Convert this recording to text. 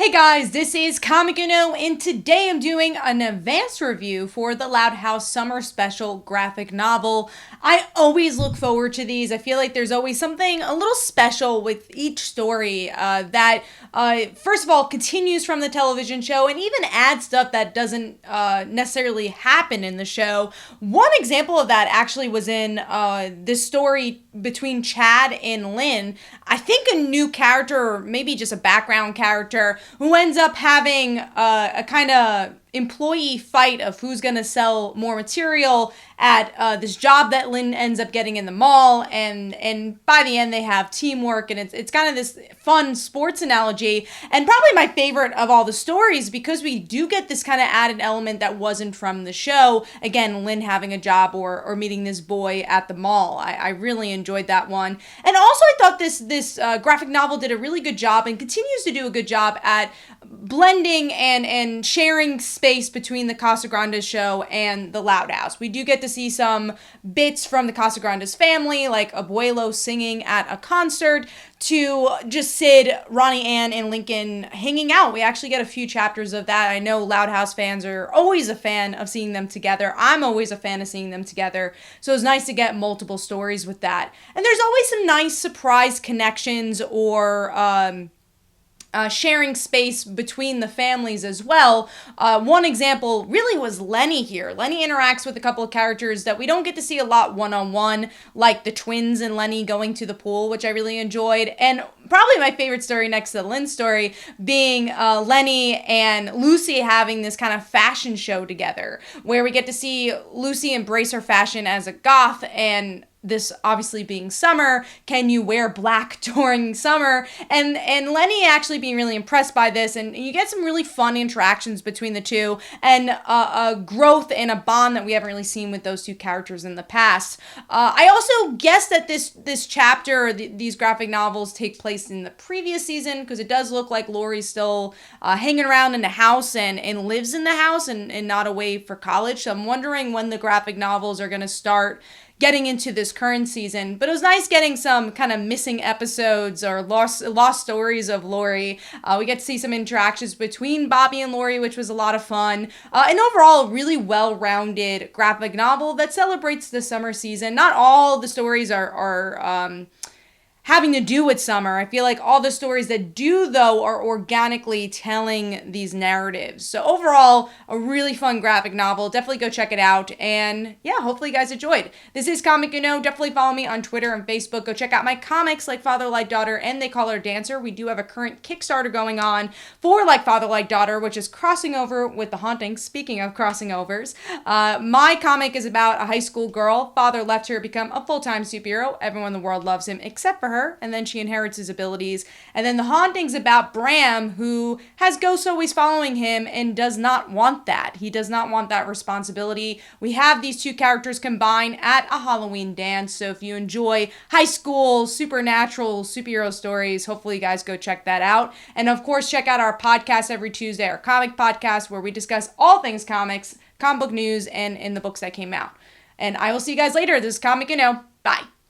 Hey guys, this is Comic Uno, and today I'm doing an advanced review for the Loud House Summer Special graphic novel. I always look forward to these. I feel like there's always something a little special with each story that, first of all, continues from the television show and even adds stuff that doesn't necessarily happen in the show. One example of that actually was in this story between Chad and Lynn. I think a new character, or maybe just a background character, who ends up having a kind of employee fight of who's going to sell more material at this job that Lynn ends up getting in the mall, and by the end they have teamwork, and it's kind of this fun sports analogy, and probably my favorite of all the stories because we do get this kind of added element that wasn't from the show. Again, Lynn having a job or meeting this boy at the mall. I really enjoyed that one, and also I thought this graphic novel did a really good job and continues to do a good job at blending and sharing space between the Casagrandes show and the Loud House. We do get to see some bits from the Casagrandes family, like Abuelo singing at a concert, to just Sid, Ronnie Anne, and Lincoln hanging out. We actually get a few chapters of that. I know Loud House fans are always a fan of seeing them together. I'm always a fan of seeing them together. So it's nice to get multiple stories with that. And there's always some nice surprise connections or sharing space between the families as well. One example really was Lenny here. Lenny interacts with a couple of characters that we don't get to see a lot one-on-one, like the twins and Lenny going to the pool, which I really enjoyed. And probably my favorite story next to Lynn's story being Lenny and Lucy having this kind of fashion show together, where we get to see Lucy embrace her fashion as a goth, and this obviously being summer, can you wear black during summer? And Lenny actually being really impressed by this, and you get some really fun interactions between the two, and a growth and a bond that we haven't really seen with those two characters in the past. I also guess that this chapter, these graphic novels, take place in the previous season, because it does look like Laurie's still hanging around in the house and lives in the house and not away for college. So I'm wondering when the graphic novels are going to start getting into this current season. But it was nice getting some kind of missing episodes or lost stories of Laurie. We get to see some interactions between Bobby and Laurie, which was a lot of fun. And overall, a really well-rounded graphic novel that celebrates the summer season. Not all the stories are having to do with summer. I feel like all the stories that do, though, are organically telling these narratives. So overall, a really fun graphic novel. Definitely go check it out. And yeah, hopefully you guys enjoyed. This is Comic Uno. Definitely follow me on Twitter and Facebook. Go check out my comics like Father Like Daughter and They Call Her Dancer. We do have a current Kickstarter going on for Like Father Like Daughter, which is crossing over with The Haunting. Speaking of crossing overs, my comic is about a high school girl. Father left her to become a full-time superhero. Everyone in the world loves him except for her, and then she inherits his abilities. And then The Haunting's about Bram, who has ghosts always following him and does not want that. He does not want that responsibility. We have these two characters combine at a Halloween dance. So if you enjoy high school supernatural superhero stories, hopefully you guys go check that out. And of course, check out our podcast every Tuesday, our comic podcast, where we discuss all things comics, comic book news, and in the books that came out. And I will see you guys later. This is Comic Bye.